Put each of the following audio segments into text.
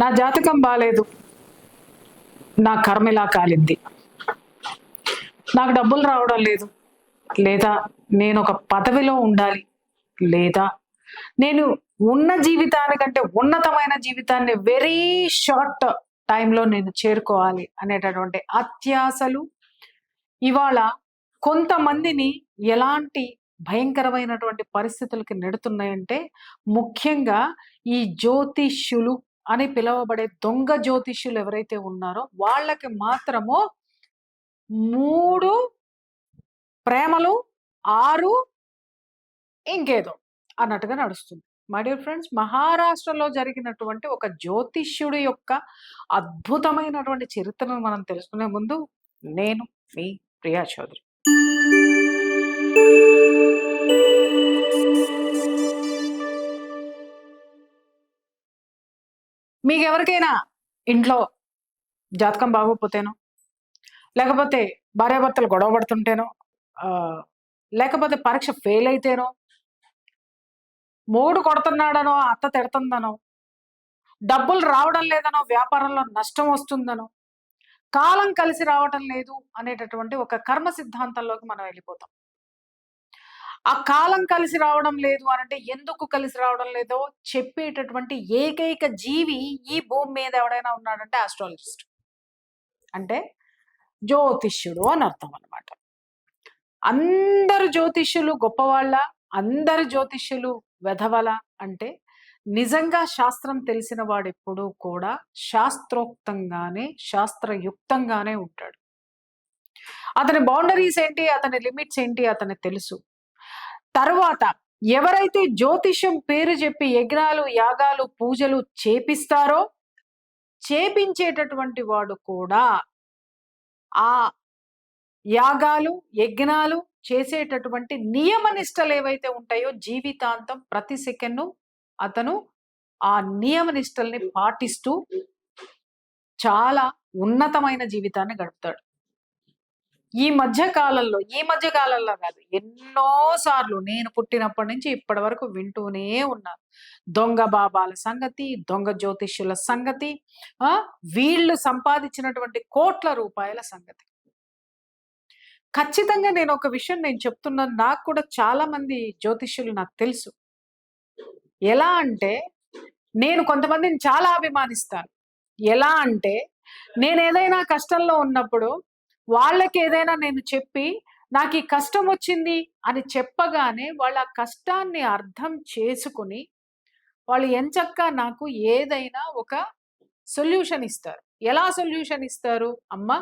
నా జాతకం బాలేదు, నా కర్మ ఇలా కాలింది, నాకు డబ్బులు రావడం లేదు, లేదా నేను ఒక పదవిలో ఉండాలి, లేదా నేను ఉన్న జీవితానికంటే ఉన్నతమైన జీవితాన్ని వెరీ షార్ట్ టైంలో నేను చేరుకోవాలి అనేటటువంటి అత్యాశలు ఇవాళ కొంతమందిని ఎలాంటి భయంకరమైనటువంటి పరిస్థితులకి నెడుతున్నాయంటే, ముఖ్యంగా ఈ జ్యోతిష్యులు అని పిలువబడే దొంగ జ్యోతిష్యులు ఎవరైతే ఉన్నారో వాళ్ళకి మాత్రము 3 ప్రేమలు, 6 ఇంకేదో అన్నట్టుగా నడుస్తుంది. మై డియర్ ఫ్రెండ్స్, మహారాష్ట్రలో జరిగినటువంటి ఒక జ్యోతిష్యుడి యొక్క అద్భుతమైనటువంటి చరిత్రను మనం తెలుసుకునే ముందు నేను మీ ప్రియా చౌదరి. మీకు ఎవరికైనా ఇంట్లో జాతకం బాగోకపోతేనో, లేకపోతే భార్యాభర్తలు గొడవ పడుతుంటేనో, లేకపోతే పరీక్ష ఫెయిల్ అయితేనో, మొగుడు కొడుతున్నాడనో, అత్త తిడుతుందనో, డబ్బులు రావడం లేదనో, వ్యాపారంలో నష్టం వస్తుందనో, కాలం కలిసి రావటం లేదు అనేటటువంటి ఒక కర్మ సిద్ధాంతంలోకి మనం వెళ్ళిపోతాం. ఆ కాలం కలిసి రావడం లేదు అనంటే ఎందుకు కలిసి రావడం లేదో చెప్పేటటువంటి ఏకైక జీవి ఈ భూమి మీద ఎవడైనా ఉన్నాడంటే ఆస్ట్రాలజిస్ట్, అంటే జ్యోతిష్యుడు అని అర్థం అనమాట. అందరు జ్యోతిష్యులు గొప్పవాళ్ళ, అందరు జ్యోతిష్యులు వెధవల అంటే నిజంగా శాస్త్రం తెలిసిన వాడు ఎప్పుడూ కూడా శాస్త్రోక్తంగానే శాస్త్రయుక్తంగానే ఉంటాడు. అతని బౌండరీస్ ఏంటి, అతని లిమిట్స్ ఏంటి అతనికి తెలుసు. తరువాత ఎవరైతే జ్యోతిష్యం పేరు చెప్పి యజ్ఞాలు, యాగాలు, పూజలు చేపిస్తారో, చేపించేటటువంటి వాడు కూడా ఆ యాగాలు, యజ్ఞాలు చేసేటటువంటి నియమ నిష్టలు ఏవైతే ఉంటాయో జీవితాంతం ప్రతి సెకండ్ అతను ఆ నియమ నిష్టల్ని పాటిస్తూ చాలా ఉన్నతమైన జీవితాన్ని గడుపుతాడు. ఈ మధ్య కాలంలో కాదు, ఎన్నో సార్లు నేను పుట్టినప్పటి నుంచి ఇప్పటి వరకు వింటూనే ఉన్నాను. దొంగ బాబాల సంగతి, దొంగ జ్యోతిష్యుల సంగతి, వీళ్ళు సంపాదించినటువంటి కోట్ల రూపాయల సంగతి. ఖచ్చితంగా నేను ఒక విషయం నేను చెప్తున్నాను, నాకు కూడా చాలా మంది జ్యోతిష్యులు నాకు తెలుసు. ఎలా అంటే నేను కొంతమందిని చాలా అభిమానిస్తాను. ఎలా అంటే నేను ఏదైనా కష్టంలో ఉన్నప్పుడు వాళ్ళకి ఏదైనా నేను చెప్పి నాకు ఈ కష్టం వచ్చింది అని చెప్పగానే వాళ్ళ కష్టాన్ని అర్థం చేసుకుని వాళ్ళు ఎంచక్కా నాకు ఏదైనా ఒక సొల్యూషన్ ఇస్తారు. ఎలా సొల్యూషన్ ఇస్తారు? అమ్మా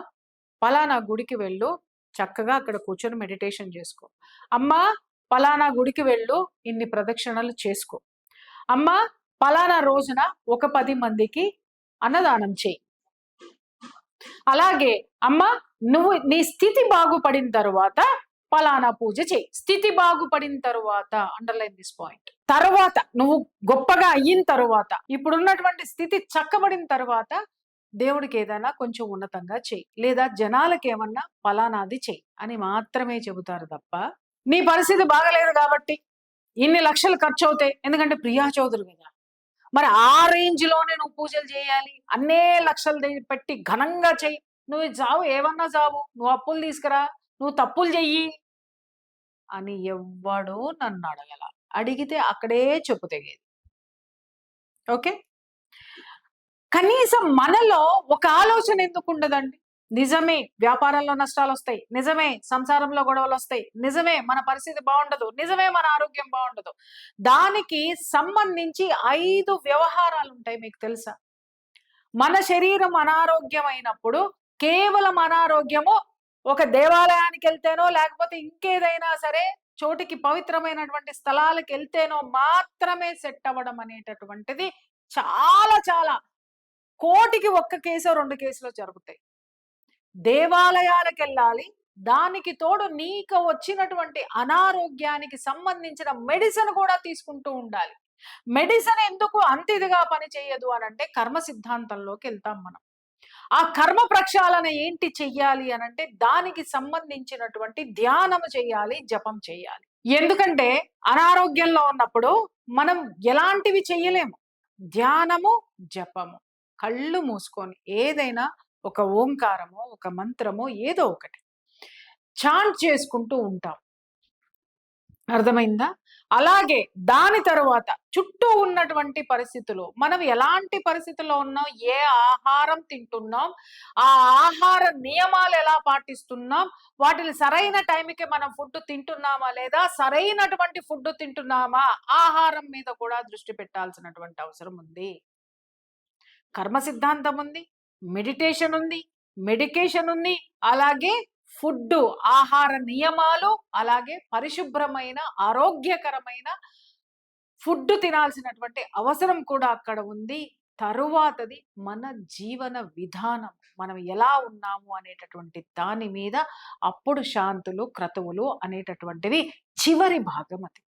పలానా గుడికి వెళ్ళు, చక్కగా అక్కడ కూర్చొని మెడిటేషన్ చేసుకో. అమ్మా పలానా గుడికి వెళ్ళు, ఇన్ని ప్రదక్షిణలు చేసుకో. అమ్మా పలానా రోజున ఒక 10 మందికి అన్నదానం చేయి. అలాగే అమ్మ నువ్వు నీ స్థితి బాగుపడిన తరువాత పలానా పూజ చేయి. స్థితి బాగుపడిన తరువాత, అండర్లైన్ దిస్ పాయింట్, తర్వాత నువ్వు గొప్పగా అయిన తరువాత, ఇప్పుడున్నటువంటి స్థితి చక్కబడిన తరువాత దేవుడికి ఏదైనా కొంచెం ఉన్నతంగా చేయి, లేదా జనాలకి ఏమన్నా పలానాది చేయి అని మాత్రమే చెబుతారు తప్ప, నీ పరిస్థితి బాగలేదు కాబట్టి ఇన్ని లక్షలు ఖర్చు అవుతాయి, ఎందుకంటే ప్రియా చౌదరి కదా, మరి ఆ రేంజ్ లోనే నువ్వు పూజలు చేయాలి, అన్నే లక్షలు పెట్టి ఘనంగా చెయ్యి, నువ్వు చావు ఏమన్నా చావు, నువ్వు అప్పులు తీసుకురా, నువ్వు తప్పులు చెయ్యి అని ఎవ్వడు నన్ను అడగల. అడిగితే అక్కడే చెప్పు తెగేది. ఓకే, కనీసం మనలో ఒక ఆలోచన ఎందుకు ఉండదండి? నిజమే వ్యాపారంలో నష్టాలు వస్తాయి, నిజమే సంసారంలో గొడవలు వస్తాయి, నిజమే మన పరిస్థితి బాగుండదు, నిజమే మన ఆరోగ్యం బాగుండదు. దానికి సంబంధించి 5 వ్యవహారాలు ఉంటాయి, మీకు తెలుసా? మన శరీరం అనారోగ్యమైనప్పుడు కేవలం అనారోగ్యము ఒక దేవాలయానికి వెళ్తేనో, లేకపోతే ఇంకేదైనా సరే చోటికి పవిత్రమైనటువంటి స్థలాలకు వెళ్తేనో మాత్రమే సెట్ అవ్వడం అనేటటువంటిది చాలా చాలా కోటికి 1 కేసో 2 కేసులో జరుగుతాయి. దేవాలయాలకు వెళ్ళాలి, దానికి తోడు నీకు వచ్చినటువంటి అనారోగ్యానికి సంబంధించిన మెడిసిన్ కూడా తీసుకుంటూ ఉండాలి. మెడిసిన్ ఎందుకు అంత ఇదిగా పని చేయదు అనంటే కర్మ సిద్ధాంతంలోకి వెళ్తాం మనం. ఆ కర్మ ప్రక్షాళన ఏంటి చెయ్యాలి అనంటే దానికి సంబంధించినటువంటి ధ్యానం చేయాలి, జపం చేయాలి. ఎందుకంటే అనారోగ్యంలో ఉన్నప్పుడు మనం ఎలాంటివి చెయ్యలేము. ధ్యానము, జపము కళ్ళు మూసుకొని ఏదైనా ఒక ఓంకారమో, ఒక మంత్రమో ఏదో ఒకటి చాంట్ చేసుకుంటూ ఉంటాం. అర్థమైందా? అలాగే దాని తరువాత చుట్టూ ఉన్నటువంటి పరిస్థితులు, మనం ఎలాంటి పరిస్థితుల్లో ఉన్నాం, ఏ ఆహారం తింటున్నాం, ఆ ఆహార నియమాలు ఎలా పాటిస్తున్నాం, వాటిని సరైన టైంకి మనం ఫుడ్ తింటున్నామా లేదా, సరైనటువంటి ఫుడ్ తింటున్నామా, ఆహారం మీద కూడా దృష్టి పెట్టాల్సినటువంటి అవసరం ఉంది. కర్మ సిద్ధాంతం ఉంది, మెడిటేషన్ ఉంది, మెడికేషన్ ఉంది, అలాగే ఫుడ్ ఆహార నియమాలు, అలాగే పరిశుభ్రమైన ఆరోగ్యకరమైన ఫుడ్ తినాల్సినటువంటి అవసరం కూడా అక్కడ ఉంది. తరువాతది మన జీవన విధానం, మనం ఎలా ఉన్నాము అనేటటువంటి దాని మీద అప్పుడు శాంతులు క్రతువులు అనేటటువంటివి చివరి భాగం. అది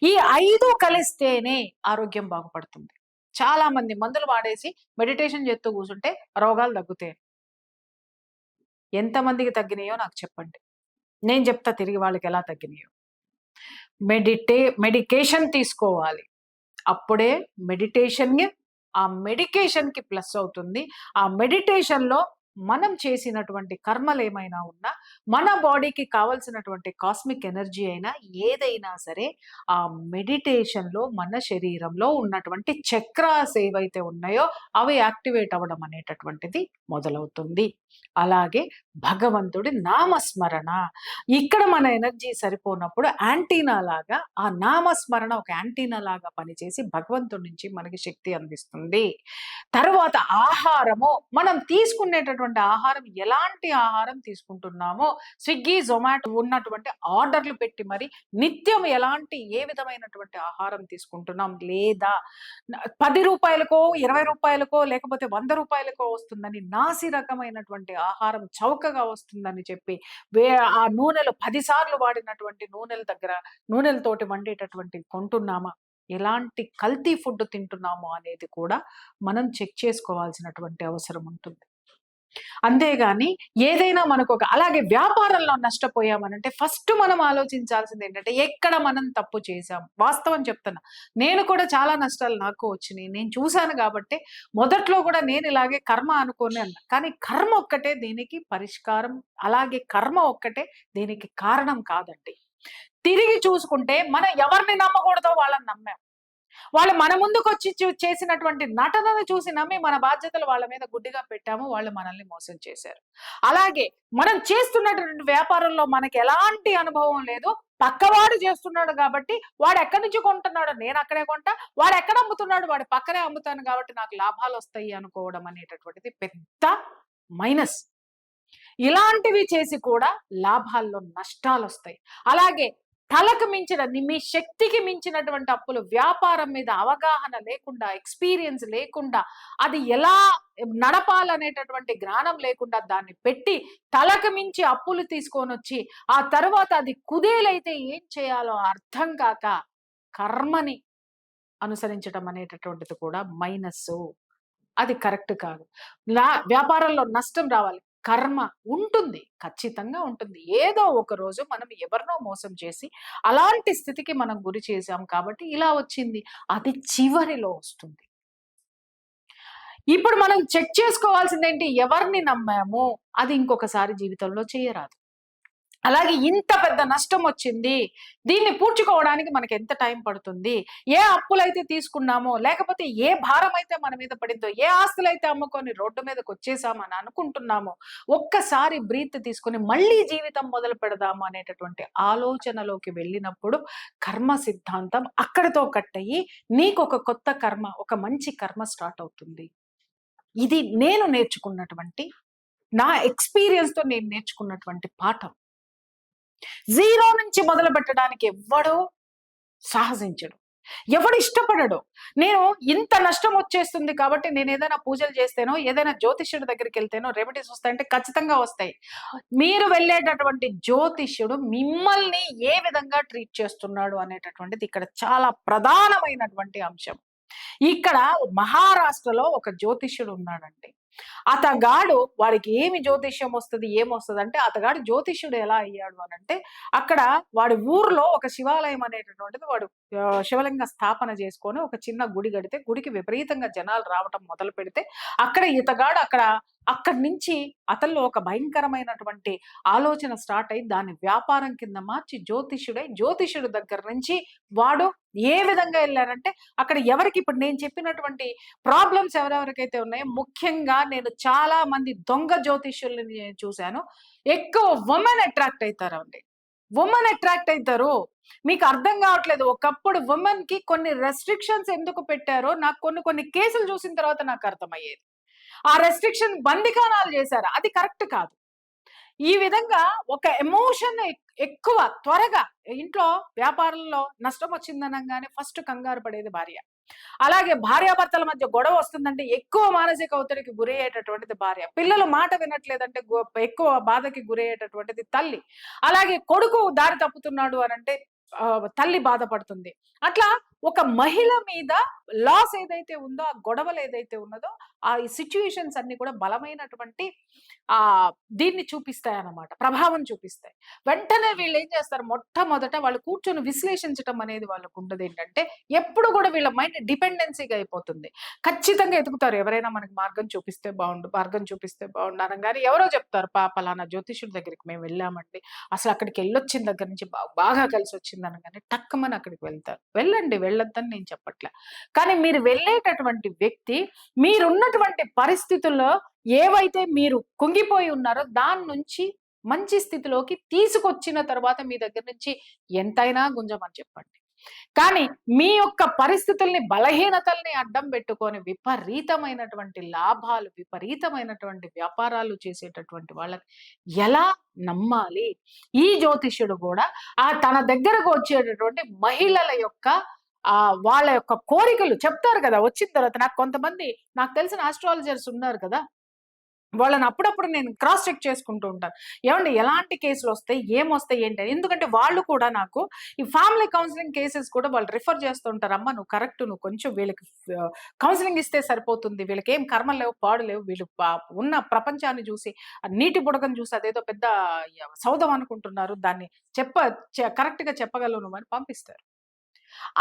ఈ 5 కలిస్తేనే ఆరోగ్యం బాగుపడుతుంది. చాలా మంది మందులు వాడేసి మెడిటేషన్ చేస్తూ కూర్చుంటే రోగాలు తగ్గుతాయి. ఎంతమందికి తగ్గినాయో నాకు చెప్పండి. నేను చెప్తా తిరిగి వాళ్ళకి ఎలా తగ్గినాయో. మెడికేషన్ తీసుకోవాలి. అప్పుడే ఆ మెడికేషన్‌కి ప్లస్ అవుతుంది. ఆ మెడిటేషన్‌లో మనం చేసినటువంటి కర్మలేమైనా ఉన్నా, మన బాడీకి కావాల్సినటువంటి కాస్మిక్ ఎనర్జీ అయినా ఏదైనా సరే, ఆ మెడిటేషన్‌లో మన శరీరంలో ఉన్నటువంటి చక్రాస్ ఏవైతే ఉన్నాయో అవి యాక్టివేట్ అవ్వడం అనేటటువంటిది మొదలవుతుంది. అలాగే భగవంతుడి నామస్మరణ, ఇక్కడ మన ఎనర్జీ సరిపోనప్పుడు యాంటీనా లాగా ఆ నామస్మరణ ఒక యాంటీనా లాగా పనిచేసి భగవంతుడి నుంచి మనకి శక్తి అందిస్తుంది. తరువాత ఆహారము, మనం తీసుకునేటటువంటి ఆహారం ఎలాంటి ఆహారం తీసుకుంటున్నామో, స్విగ్గీ జొమాటో ఉన్నటువంటి ఆర్డర్లు పెట్టి మరి నిత్యం ఏ విధమైనటువంటి ఆహారం తీసుకుంటున్నాం, లేదా 10 రూపాయలకో 20 రూపాయలకో లేకపోతే 100 రూపాయలకో వస్తుందని నాసి రకమైనటువంటి ఆహారం చౌకగా వస్తుందని చెప్పి ఆ నూనెలు 10 సార్లు వాడినటువంటి నూనెలతోటి వండేటటువంటి కొంటున్నామా, ఎలాంటి కల్తీ ఫుడ్ తింటున్నామో అనేది కూడా మనం చెక్ చేసుకోవాల్సినటువంటి అవసరం ఉంటుంది. అంతేగాని ఏదైనా అలాగే వ్యాపారంలో నష్టపోయామనంటే ఫస్ట్ మనం ఆలోచించాల్సింది ఏంటంటే ఎక్కడ మనం తప్పు చేశాం. వాస్తవం చెప్తున్నా, నేను కూడా చాలా నష్టాలు నాకు వచ్చినాయి. నేను చూశాను కాబట్టి మొదట్లో కూడా నేను ఇలాగే కర్మ అనుకోని అన్నా. కానీ కర్మ ఒక్కటే దీనికి పరిష్కారం, అలాగే కర్మ ఒక్కటే దీనికి కారణం కాదండి. తిరిగి చూసుకుంటే మనం ఎవరిని నమ్మకూడదో వాళ్ళని నమ్మాం. వాళ్ళు మన ముందుకొచ్చి చేసినటువంటి నటనను చూసి నమ్మి మన బాధ్యతలు వాళ్ళ మీద గుడ్డిగా పెట్టాము. వాళ్ళు మనల్ని మోసం చేశారు. అలాగే మనం చేస్తున్నటువంటి వ్యాపారంలో మనకి ఎలాంటి అనుభవం లేదు. పక్కవాడు చేస్తున్నాడు కాబట్టి వాడు ఎక్కడి నుంచి కొంటున్నాడో నేను అక్కడే కొంటా, వాడు ఎక్కడ అమ్ముతున్నాడు వాడి పక్కనే అమ్ముతాను కాబట్టి నాకు లాభాలు వస్తాయి అనుకోవడం అనేటటువంటిది పెద్ద మైనస్. ఇలాంటివి చేసి కూడా లాభాల్లో నష్టాలు వస్తాయి. అలాగే తలకు మించిన మీ శక్తికి మించినటువంటి అప్పులు, వ్యాపారం మీద అవగాహన లేకుండా, ఎక్స్పీరియన్స్ లేకుండా, అది ఎలా నడపాలనేటటువంటి జ్ఞానం లేకుండా దాన్ని పెట్టి తలకు మించి అప్పులు తీసుకొని వచ్చి ఆ తర్వాత అది కుదేలైతే ఏం చేయాలో అర్థం కాక కర్మని అనుసరించడం అనేటటువంటిది కూడా మైనస్. అది కరెక్ట్ కాదు. వ్యాపారంలో నష్టం రావాలి, కర్మ ఉంటుంది, ఖచ్చితంగా ఉంటుంది. ఏదో ఒక రోజు మనం ఎవరినో మోసం చేసి అలాంటి స్థితికి మనం గురి చేశాం కాబట్టి ఇలా వచ్చింది. అది చివరిలో వస్తుంది. ఇప్పుడు మనం చెక్ చేసుకోవాల్సింది ఏంటి, ఎవరిని నమ్మాము అది ఇంకొకసారి జీవితంలో చేయరాదు. అలాగే ఇంత పెద్ద నష్టం వచ్చింది, దీన్ని పూడ్చుకోవడానికి మనకి ఎంత టైం పడుతుంది, ఏ అప్పులైతే తీసుకున్నామో లేకపోతే ఏ భారం అయితే మన మీద పడిందో, ఏ ఆస్తులైతే అమ్ముకొని రోడ్డు మీదకి వచ్చేసామని అనుకుంటున్నామో, ఒక్కసారి బ్రీత్ తీసుకొని మళ్ళీ జీవితం మొదలు పెడదాము అనేటటువంటి ఆలోచనలోకి వెళ్ళినప్పుడు కర్మ సిద్ధాంతం అక్కడితో కట్ అయ్యి నీకు ఒక కొత్త కర్మ, ఒక మంచి కర్మ స్టార్ట్ అవుతుంది. ఇది నేను నేర్చుకున్నటువంటి, నా ఎక్స్పీరియన్స్ తో నేను నేర్చుకున్నటువంటి పాఠం. జీరో నుంచి మొదలు పెట్టడానికి ఎవ్వడో సాహసించడు, ఎవడు ఇష్టపడడు. నేను ఇంత నష్టం వచ్చేస్తుంది కాబట్టి నేను ఏదైనా పూజలు చేస్తేనో, ఏదైనా జ్యోతిష్యుడి దగ్గరికి వెళ్తేనో రెమెడీస్ వస్తాయంటే ఖచ్చితంగా వస్తాయి. మీరు వెళ్ళేటటువంటి జ్యోతిష్యుడు మిమ్మల్ని ఏ విధంగా ట్రీట్ చేస్తున్నాడు అనేటటువంటిది ఇక్కడ చాలా ప్రధానమైనటువంటి అంశం. ఇక్కడ మహారాష్ట్రలో ఒక జ్యోతిష్యుడు ఉన్నాడండి. అతగాడు వాడికి ఏమి జ్యోతిష్యం వస్తది, ఏమొస్తది అంటే అతగాడు జ్యోతిష్యుడు ఎలా అయ్యాడు అనంటే, అక్కడ వాడి ఊర్లో ఒక శివాలయం అనేటటువంటిది వాడు శివలింగ స్థాపన చేసుకొని ఒక చిన్న గుడి కడితే, గుడికి విపరీతంగా జనాలు రావటం మొదలుపెడితే, అక్కడ ఇతగాడు అక్కడి నుంచి అతనిలో ఒక భయంకరమైనటువంటి ఆలోచన స్టార్ట్ అయ్యి దాన్ని వ్యాపారం కింద మార్చి జ్యోతిష్యుడి దగ్గర నుంచి వాడు ఏ విధంగా ఎళ్లారంటే, అక్కడ ఎవరికి ఇప్పుడు నేను చెప్పినటువంటి ప్రాబ్లమ్స్ ఎవరెవరికైతే ఉన్నాయో, ముఖ్యంగా నేను చాలా మంది దొంగ జ్యోతిష్యుల్ని చూశాను. ఎక్కువ వుమెన్ అట్రాక్ట్ అయితారండి. వుమెన్ అట్రాక్ట్ అయితారు. మీకు అర్థం కావట్లేదు. ఒకప్పుడు వుమెన్‌కి కొన్ని రెస్ట్రిక్షన్స్ ఎందుకు పెట్టారో నాకు కొన్ని కేసులు చూసిన తర్వాత నాకు అర్థమయ్యేది. ఆ రెస్ట్రిక్షన్ బందిఖానాలు చేశారు. అది కరెక్ట్ కాదు. ఈ విధంగా ఒక ఎమోషన్ ఎక్కువ త్వరగా ఇంట్లో వ్యాపారంలో నష్టం వచ్చిందనంగానే ఫస్ట్ కంగారు పడేది భార్య. అలాగే భార్యాభర్తల మధ్య గొడవ వస్తుందంటే ఎక్కువ మానసిక ఒత్తిడికి గురయ్యేటటువంటిది భార్య. పిల్లలు మాట వినట్లేదంటే ఎక్కువ బాధకి గురయ్యేటటువంటిది తల్లి. అలాగే కొడుకు దారి తప్పుతున్నాడు అనంటే తల్లి బాధపడుతుంది. అట్లా ఒక మహిళ మీద లాస్ ఏదైతే ఉందో, ఆ గొడవలు ఏదైతే ఉన్నదో, ఆ సిట్యుయేషన్స్ అన్ని కూడా బలమైనటువంటి దీన్ని చూపిస్తాయన్నమాట. ప్రభావం చూపిస్తాయి. వెంటనే వీళ్ళేం చేస్తారు, మొట్టమొదట వాళ్ళు కూర్చొని విశ్లేషించటం అనేది వాళ్ళకుండదేంటంటే, ఎప్పుడు కూడా వీళ్ళ మైండ్ డిపెండెన్సీగా అయిపోతుంది. ఖచ్చితంగా ఎతుకుతారు. ఎవరైనా మనకి మార్గం చూపిస్తే బావుండు అనంగానే ఎవరో చెప్తారు, పలానా జ్యోతిష్యుడి దగ్గరికి మేము వెళ్ళామండి. అసలు అక్కడికెళ్ళొచ్చిన దగ్గర నుంచి బాగా కలిసొచ్చింది అనంగానే టక్కుమని అక్కడికి వెళ్తారు. వెళ్ళండి, వెళ్ళొద్దని నేను చెప్పట్లే. కానీ మీరు వెళ్ళేటటువంటి వ్యక్తి మీరున్నటువంటి పరిస్థితుల్లో ఏవైతే మీరు కుంగిపోయి ఉన్నారో దాని నుంచి మంచి స్థితిలోకి తీసుకొచ్చిన తర్వాత మీ దగ్గర నుంచి ఎంతైనా గుంజమని చెప్పండి. కానీ మీ యొక్క పరిస్థితుల్ని, బలహీనతల్ని అడ్డం పెట్టుకొని విపరీతమైనటువంటి లాభాలు, విపరీతమైనటువంటి వ్యాపారాలు చేసేటటువంటి వాళ్ళకి ఎలా నమ్మాలి? ఈ జ్యోతిష్యుడు కూడా తన దగ్గరకు వచ్చేటటువంటి మహిళల యొక్క వాళ్ళ యొక్క కోరికలు చెప్తారు కదా! వచ్చిన తర్వాత నాకు తెలిసిన ఆస్ట్రాలజర్స్ ఉన్నారు కదా! వాళ్ళని అప్పుడప్పుడు నేను క్రాస్ చెక్ చేసుకుంటూ ఉంటాను. ఏవండీ ఎలాంటి కేసులొస్తాయి? ఏమొస్తాయి? ఏంటి? ఎందుకంటే వాళ్ళు కూడా నాకు ఈ ఫ్యామిలీ కౌన్సెలింగ్ కేసెస్ కూడా వాళ్ళు రిఫర్ చేస్తూ ఉంటారు. అమ్మ నువ్వు కరెక్ట్. నువ్వు కొంచెం వీళ్ళకి కౌన్సెలింగ్ ఇస్తే సరిపోతుంది. వీళ్ళకేం కర్మలు లేవు, పాడు లేవు. వీళ్ళు ఉన్న ప్రపంచాన్ని చూసి, నీటి బుడగను చూసి అదేదో పెద్ద సౌధం అనుకుంటున్నారు. దాన్ని కరెక్ట్‌గా చెప్పగలవు నువ్వని పంపిస్తారు.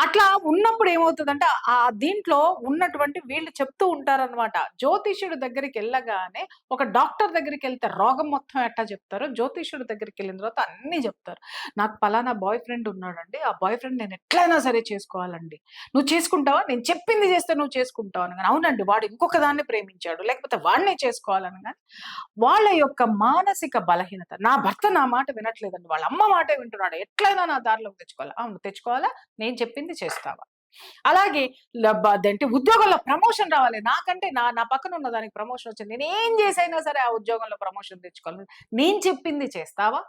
అట్లా ఉన్నప్పుడు ఏమవుతదంటే, దీంట్లో ఉన్నటువంటి వీళ్ళు చెప్తూ ఉంటారనమాట. జ్యోతిష్యుడి దగ్గరికెళ్ళగానే ఒక డాక్టర్ దగ్గరికెళ్తే రోగం మొత్తం ఎట్టా చెప్తారో, జ్యోతిష్యుడి దగ్గరికెళ్ళిన తర్వాత అన్నీ జెప్తారు. నాకు పలానా బాయ్ ఫ్రెండ్ ఉన్నాడండి. ఆ బాయ్ ఫ్రెండ్ నేను ఎట్లైనా సరే చేసుకోవాలండి. నువ్వు చేసుకుంటావా? నేను చెప్పింది చేస్తే నువ్వు చేసుకుంటావా? అనగానే, అవునండి వాడు ఇంకొక దాన్ని ప్రేమించాడు. లేకపోతే వాడినే చేసుకోవాలనగానే, వాళ్ళ యొక్క మానసిక బలహీనత. నా భర్త నా మాట వినట్లేదండి. వాళ్ళ అమ్మ మాటే వింటున్నాడు. ఎట్లైనా నా దారిలోకి తెచ్చుకోవాలా? అవును తెచ్చుకోవాలా? నేను చెప్పింది చేస్తావా? అలాగే అదేంటి ఉద్యోగంలో ప్రమోషన్ రావాలి. నాకంటే నా పక్కన ఉన్న దానికి ప్రమోషన్ వచ్చింది. నేనేం చేసైనా సరే ఆ ఉద్యోగంలో ప్రమోషన్ తెచ్చుకోవాలి. నేను చెప్పింది చేస్తావా?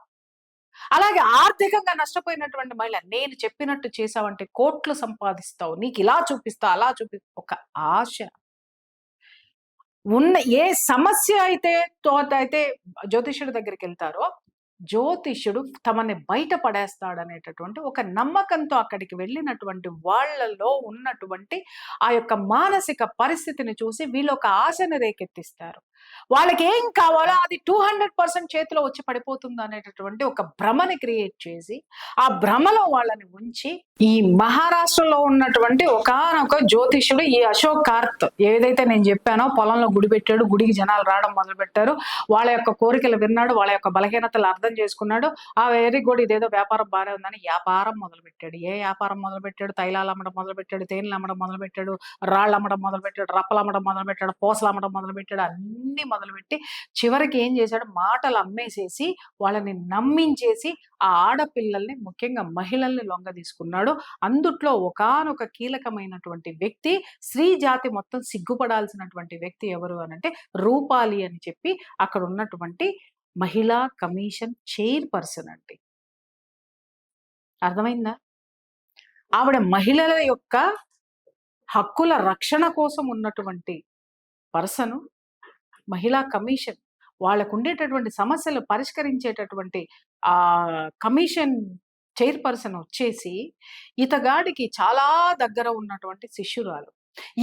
అలాగే ఆర్థికంగా నష్టపోయినటువంటి మహిళ, నేను చెప్పినట్టు చేసావంటే కోట్లు సంపాదిస్తావు. నీకిలా చూపిస్తా, అలా ఒక ఆశ. ఏ సమస్య అయితే జ్యోతిష్యుడి దగ్గరికెళ్తారో, జ్యోతిష్యుడు తమని బయట పడేస్తాడనేటటువంటి ఒక నమ్మకంతో అక్కడికి వెళ్ళినటువంటి వాళ్ళలో ఉన్నటువంటి ఆ యొక్క మానసిక పరిస్థితిని చూసి వీళ్ళొక ఆశను రేకెత్తిస్తారు. వాళ్ళకేం కావాలో అది 200% చేతిలో వచ్చి పడిపోతుందనేటటువంటి ఒక భ్రమని క్రియేట్ చేసి, ఆ భ్రమలో వాళ్ళని ఉంచి, ఈ మహారాష్ట్రలో ఉన్నటువంటి ఒకానొక జ్యోతిష్యుడు ఈ అశోక్ కార్త్ ఏదైతే నేను చెప్పానో పొలంలో గుడి పెట్టాడు. గుడికి జనాలు రావడం మొదలుపెట్టారు. వాళ్ళ యొక్క కోరికలు విన్నాడు. వాళ్ళ యొక్క బలహీనతలు అర్థం చేసుకున్నాడు. వెరీ గుడ్ ఇదేదో వ్యాపారం బానే ఉందని వ్యాపారం మొదలుపెట్టాడు. ఏ వ్యాపారం మొదలుపెట్టాడు? తైలాలు అమ్మడం మొదలుపెట్టాడు. తేనెలు అమ్మడం మొదలుపెట్టాడు. రాళ్ళు అమ్మడం మొదలుపెట్టాడు. రప్పలు అమ్మడం మొదలుపెట్టాడు. పూసలు అమ్మడం మొదలుపెట్టాడు. అన్ని మొదలుపెట్టి చివరికి ఏం చేశాడు? మాటలు అమ్మేసేసి వాళ్ళని నమ్మించేసి ఆ ఆడపిల్లల్ని ముఖ్యంగా మహిళల్ని లొంగ తీసుకున్నాడు. అందుట్లో ఒకానొక కీలకమైనటువంటి వ్యక్తి, స్త్రీ జాతి మొత్తం సిగ్గుపడాల్సినటువంటి వ్యక్తి ఎవరు అనంటే రూపాలి అని చెప్పి అక్కడ ఉన్నటువంటి మహిళా కమిషన్ చైర్పర్సన్ అండి. అర్థమైందా? ఆవిడ మహిళల యొక్క హక్కుల రక్షణ కోసం ఉన్నటువంటి పర్సను. మహిళా కమిషన్ వాళ్ళకుండేటటువంటి సమస్యలు పరిష్కరించేటటువంటి కమిషన్ చైర్పర్సన్ వచ్చేసి ఇతగాడికి చాలా దగ్గర ఉన్నటువంటి శిష్యురాలు.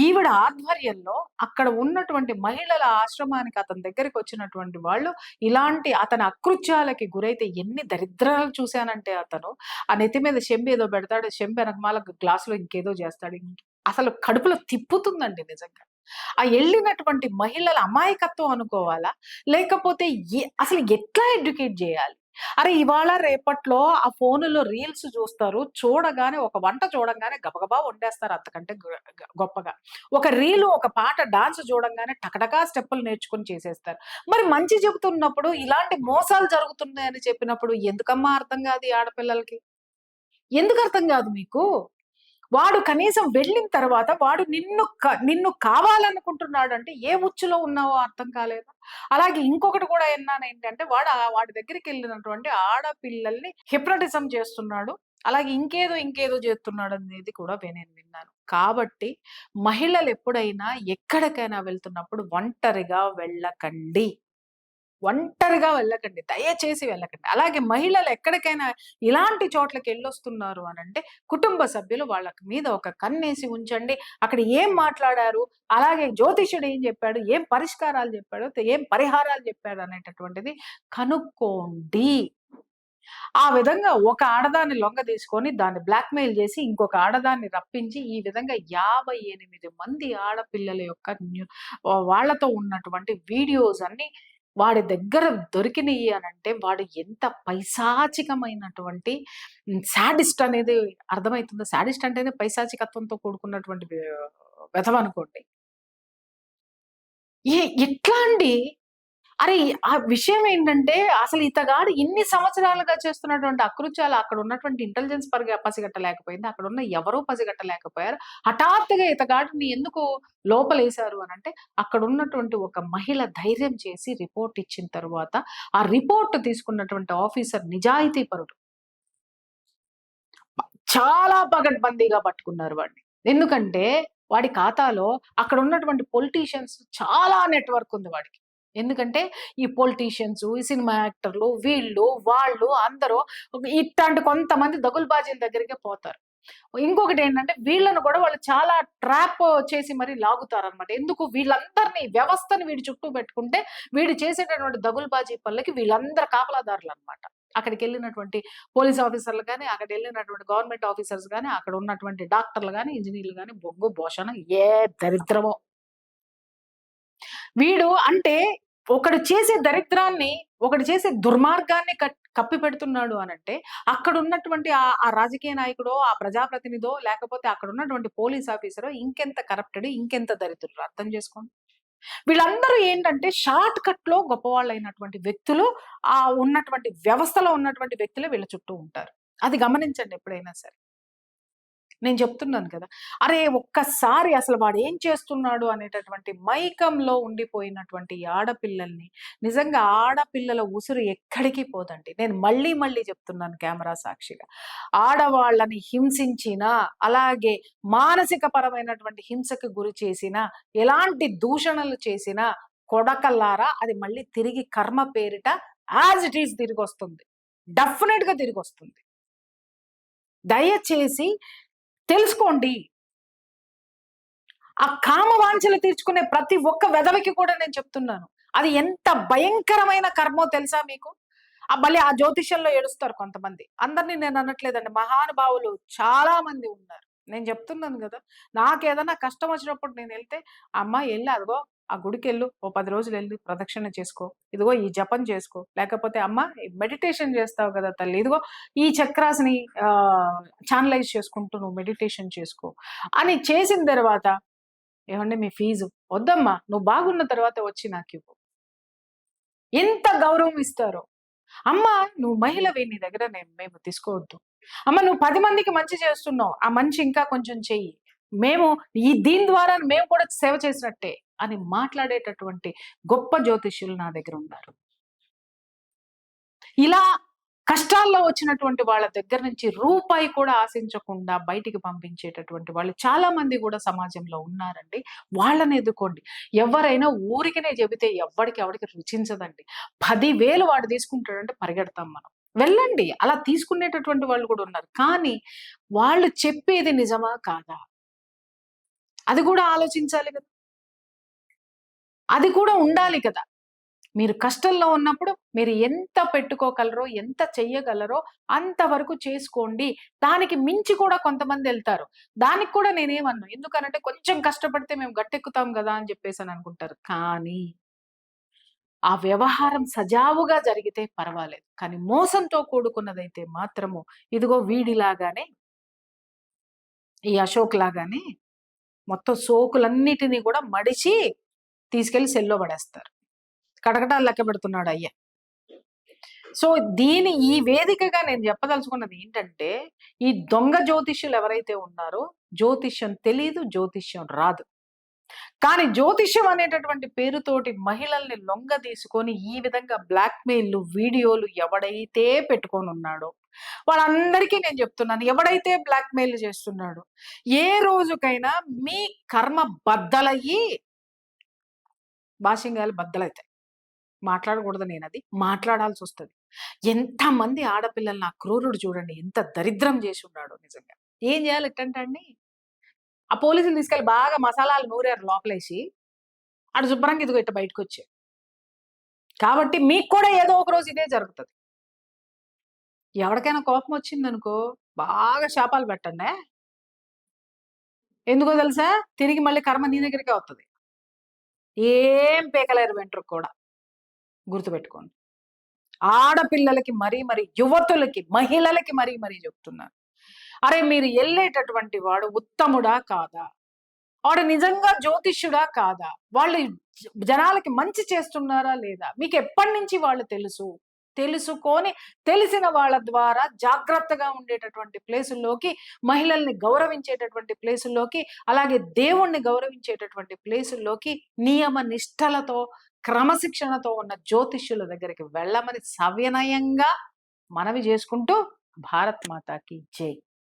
ఈవిడ ఆధ్వర్యంలో అక్కడ ఉన్నటువంటి మహిళల ఆశ్రమానికి అతని దగ్గరికి వచ్చినటువంటి వాళ్ళు ఇలాంటి అతని అకృత్యాలకి గురైతే ఎన్ని దరిద్రాలు చూశానంటే అతను ఆ నెత్తి మీద చెంబు ఏదో పెడతాడు, చెంబు వెనకమాల గ్లాసులో ఇంకేదో చేస్తాడు. అసలు కడుపులో తిప్పుతుందండి నిజంగా. ఆ ఎళ్ళినటువంటి మహిళల అమాయకత్వం అనుకోవాలా? లేకపోతే అసలు ఎట్లా ఎడ్యుకేట్ జేయాలి? అరే! ఇవాళ రేపట్లో ఆ ఫోనులో రీల్స్ చూస్తారు. చూడగానే ఒక వంట చూడంగానే గబగబా వండేస్తారు అంతకంటే గొప్పగా. ఒక రీలు, ఒక పాట, డాన్స్ చూడంగానే టకటకా స్టెప్పులు నేర్చుకొని చేసేస్తారు. మరి మంచి చెబుతున్నప్పుడు ఇలాంటి మోసాలు జరుగుతున్నాయని చెప్పినప్పుడు ఎందుకమ్మా అర్థం కాదు ఈ ఆడపిల్లలకి? ఎందుకు అర్థం కాదు మీకు? వాడు కనీసం వెళ్ళిన తర్వాత వాడు నిన్ను కావాలనుకుంటున్నాడంటే ఏ ఉచ్చులో ఉన్నావో అర్థం కాలేదా? అలాగే ఇంకొకటి కూడా విన్నానేంటంటే వాడి దగ్గరికెళ్ళినటువంటి ఆడపిల్లల్ని హిప్నటిజం చేస్తున్నాడు. అలాగే ఇంకేదో చేస్తున్నాడనేది కూడా నేను విన్నాను. కాబట్టి మహిళలెప్పుడైనా ఎక్కడికైనా వెళ్తున్నప్పుడు ఒంటరిగా వెళ్ళకండి. ఒంటరిగా వెళ్ళకండి. దయచేసి వెళ్ళకండి. అలాగే మహిళలు ఎక్కడికైనా ఇలాంటి చోట్లకెళ్ళొస్తున్నారు అనంటే, కుటుంబ సభ్యులు వాళ్ళకి మీద ఒక కన్నేసి ఉంచండి. అక్కడ ఏం మాట్లాడారు, అలాగే జ్యోతిష్యుడు ఏం జెప్పాడు, ఏం పరిష్కారాలు జెప్పాడు, ఏం పరిహారాలు జెప్పాడు అనేటటువంటిది కనుక్కోండి. ఆ విధంగా ఒక ఆడదాన్ని లొంగదీసుకొని దాన్ని బ్లాక్‌మెయిల్ జేసి, ఇంకొక ఆడదాన్ని రప్పించి, ఈ విధంగా 58 మంది ఆడపిల్లల యొక్క వాళ్ళతో ఉన్నటువంటి వీడియోస్ అన్నీ వాడి దగ్గర దొరికినియి అనంటే, వాడు ఎంత పైశాచికమైనటువంటి శాడిస్ట్ అనేది అర్థమైతుందా? శాడిస్ట్ అంటేనే పైశాచికత్వంతో కూడుకున్నటువంటి వెధవనుకోండి. ఎట్లా అండి? అరే! ఆ విషయం ఏంటంటే, అసలు ఇతగాడు ఇన్ని సంవత్సరాలుగా చేస్తున్నటువంటి అకృత్యాలు అక్కడ ఉన్నటువంటి ఇంటెలిజెన్స్ పసిగట్టలేకపోయింది. అక్కడున్న ఎవరు పసిగట్టలేకపోయారు. హఠాత్తుగా ఇతగాడిని ఎందుకు లోపలేశారు అనంటే, అక్కడున్నటువంటి ఒక మహిళ ధైర్యం చేసి రిపోర్ట్ ఇచ్చిన తరువాత, ఆ రిపోర్ట్ తీసుకున్నటువంటి ఆఫీసర్ నిజాయితీపరుడు. చాలా పగడ్బందీగా పట్టుకున్నారు వాడిని. ఎందుకంటే, వాడి ఖాతాలో అక్కడున్నటువంటి పొలిటీషియన్స్ చాలా నెట్‌వర్క్ ఉంది వాడికి. ఎందుకంటే, ఈ పొలిటీషియన్స్, ఈ సినిమా యాక్టర్లు, వీళ్ళు, వాళ్ళు అందరూ ఇట్లాంటి కొంతమంది దగులుబాజీల దగ్గరికే పోతారు. ఇంకొకటేంటంటే, వీళ్ళను కూడా వాళ్ళు చాలా ట్రాప్ చేసి మరి లాగుతారనమాట. ఎందుకు వీళ్ళందరిని వ్యవస్థని వీడి చుట్టూ పెట్టుకుంటే, వీడు చేసేటటువంటి దగులుబాజీ పనులకి వీళ్ళందరూ కాపలాదారులనమాట. అక్కడికెళ్ళినటువంటి పోలీస్ ఆఫీసర్‌లు గాని, అక్కడెళ్ళినటువంటి గవర్నమెంట్ ఆఫీసర్స్ గాని, అక్కడ ఉన్నటువంటి డాక్టర్‌లు గాని, ఇంజినీర్‌లు గాని బొంగు, భోషణ ఏ దరిద్రమో! వీడు అంటే ఒకడు చేసే దరిద్రాన్ని, ఒకడు చేసే దుర్మార్గాన్ని కప్పిపెడుతున్నాడు అనంటే, అక్కడున్నటువంటి ఆ రాజకీయ నాయకుడో, ఆ ప్రజాప్రతినిధో, లేకపోతే అక్కడున్నటువంటి పోలీస్ ఆఫీసరో ఇంకెంత కరప్టెడ్, ఇంకెంత దరిద్రులు అర్థం చేసుకోండి. వీళ్ళందరూ ఏంటంటే షార్ట్ కట్‌లో గొప్పవాళ్ళైనటువంటి వ్యక్తులు, ఉన్నటువంటి వ్యవస్థలో ఉన్నటువంటి వ్యక్తులే వీళ్ళ చుట్టూ ఉంటారు. అది గమనించండి ఎప్పుడైనా సరే. నేను చెప్తున్నాను కదా! అరే! ఒక్కసారి అసలు వాడేం చేస్తున్నాడు అనేటటువంటి మైకంలో ఉండిపోయినటువంటి ఈ ఆడపిల్లల్ని నిజంగా ఆడపిల్లల ఉసురు ఎక్కడికి పోదండి. నేను మళ్ళీ చెప్తున్నాను కెమెరా సాక్షిగా. ఆడవాళ్ళని హింసించినా, అలాగే మానసిక పరమైనటువంటి హింసకు గురి చేసినా, ఎలాంటి దూషణలు చేసినా కొడకల్లారా అది మళ్ళీ తిరిగి కర్మ పేరిట యాజ్ ఇట్ ఈజ్ తిరిగొస్తుంది. డెఫినెట్‌గా తిరిగొస్తుంది. దయచేసి తెలుసుకోండి. ఆ కామ వాంఛలు తీర్చుకునే ప్రతి ఒక్క వెధవకి కూడా నేను చెప్తున్నాను. అది ఎంత భయంకరమైన కర్మో తెలుసా మీకు? మళ్ళీ ఆ జ్యోతిష్యంలో ఏడుస్తారు కొంతమంది. అందరిని నేను అనట్లేదండి. మహానుభావులు చాలా మంది ఉన్నారు. నేను చెప్తున్నాను గదా! నాకేదన్నా కష్టం వచ్చినప్పుడు నేనెళ్తే, "అమ్మ ఎళ్లి అదిగో ఆ గుడికెళ్ళు. ఓ 10 రోజులెళ్లి ప్రదక్షిణ చేసుకో. ఇదిగో ఈ జపం చేసుకో. లేకపోతే అమ్మ మెడిటేషన్ చేస్తావు కదా తల్లి. ఇదిగో ఈ చక్రాస్‌ని చానలైజ్ చేసుకుంటూ నువ్వు మెడిటేషన్ చేసుకో" అని చేసిన తర్వాత, "ఏవండీ మీ ఫీజు" "వద్దమ్మా నువ్వు బాగున్న తర్వాత వచ్చి నాకివ్వు." ఎంత గౌరవం ఇస్తారో. "అమ్మా నువ్వు మహిళవి నీ దగ్గర మేము తీసుకోవద్దు. అమ్మ నువ్వు 10 మందికి మంచి చేస్తున్నావు. ఆ మంచి ఇంకా కొంచెం చెయ్యి. మేము దీని ద్వారా మేము కూడా సేవ చేసినట్టే" అని మాట్లాడేటటువంటి గొప్ప జ్యోతిష్యులు నా దగ్గరున్నారు. ఇలా కష్టాల్లో వచ్చినటువంటి వాళ్ళ దగ్గర నుంచి రూపాయి కూడా ఆశించకుండా బయటికి పంపించేటటువంటి వాళ్ళు చాలా మంది గూడా సమాజంలో ఉన్నారండి. వాళ్ళని ఎదుకోండి. ఎవరైనా ఊరికనే చెబితే ఎవడికి రుచించదండి. 10,000 వాడు తీసుకుంటాడంటే పరిగెడతాం మనం. వెళ్ళండి. అలా తీసుకునేటటువంటి వాళ్ళు కూడా ఉన్నారు. కానీ వాళ్ళు చెప్పేది నిజమా? కాదా? అది కూడా ఆలోచించాలి కదా, అది కూడా ఉండాలి కదా. మీరు కష్టంలో ఉన్నప్పుడు మీరు ఎంత పెట్టుకోగలరో, ఎంత చెయ్యగలరో అంతవరకు చేసుకోండి. దానికి మించి కూడా కొంతమందెళ్తారు. దానికి కూడా నేనేమనను. ఎందుకనంటే కొంచెం కష్టపడితే మేము గట్టెక్కుతాం గదా అని జెప్పేసని అనుకుంటారు. కానీ ఆ వ్యవహారం సజావుగా జరిగితే పర్వాలేదు. కానీ మోసంతో కూడుకున్నదైతే మాత్రము ఇదిగో వీడిలాగానే, ఈ అశోక్ లాగానే మొత్తం సోకులన్నిటిని కూడా మడిచి తీసుకెళ్ళి సెల్‌లో పడేస్తారు. కటకటాలు లెక్క పెడుతున్నాడు అయ్య. సో, ఈ వేదికగా నేను చెప్పదలుచుకున్నది ఏంటంటే, ఈ దొంగ జ్యోతిష్యులు ఎవరైతే ఉన్నారో, జ్యోతిష్యం తెలీదు, జ్యోతిష్యం రాదు. కానీ జ్యోతిష్యం అనేటటువంటి పేరుతోటి మహిళల్ని లొంగదీసుకొని ఈ విధంగా బ్లాక్‌మెయిల్‌లు, వీడియోలు ఎవడైతే పెట్టుకొనున్నాడో, వాళ్ళందరికీ నేను చెప్తున్నాను. ఎవడైతే బ్లాక్‌మెయిల్ చేస్తున్నాడో, ఏ రోజుకైనా మీ కర్మ బద్దలయ్యి బాషింగాలు బద్దలైతాయి. మాట్లాడకూడదు నేనది. మాట్లాడాల్సొస్తది. ఎంతమంది ఆడపిల్లల్ని ఆ క్రూరుడు చూడండి ఎంత దరిద్రం చేసున్నాడో నిజంగా. ఏం చేయాలి ఇట్టంటే అండి, ఆ పోలీసులు తీసుకెళ్ళి బాగా మసాలాలు నూరారు లోపలేసి, ఆడు శుభ్రంగా ఇదిగో ఇట్ట బయటకొచ్చాడు. కాబట్టి మీకు కూడా ఏదో ఒక రోజు ఇదే జరుగుతది. ఎవడికైనా కోపమొచ్చిందనుకో, బాగా శాపాలు పెట్టండే. ఎందుకో తెలుసా? తిరిగి మళ్ళీ కర్మ నీ దగ్గరికే వత్తది. ఏం పీకలేరు వెంట్రుక కూడా. గుర్తుపెట్టుకోండి. ఆడపిల్లలకి మరీ, యువతులకి, మహిళలకి మరీ చెప్తున్నాను. అరే! మీరు ఎళ్ళేటటువంటి వాడు ఉత్తముడా? కాదా? వాడు నిజంగా జ్యోతిష్యుడా? కాదా? వాళ్ళు జనాలకి మంచి చేస్తున్నారా? లేదా? మీకెప్పటినుంచి వాళ్ళు తెలుసు? తెలుసుకొని, తెలిసిన వాళ్ళ ద్వారా జాగ్రత్తగా ఉండేటటువంటి ప్లేసుల్లోకి, మహిళల్ని గౌరవించేటటువంటి ప్లేసుల్లోకి, అలాగే దేవుణ్ణి గౌరవించేటటువంటి ప్లేసుల్లోకి నియమ నిష్టలతో, క్రమశిక్షణతో ఉన్న జ్యోతిష్యుల దగ్గరికి వెళ్ళమని సవినయంగా మనవి జేసుకుంటూ భారత్ మాతాకి జై.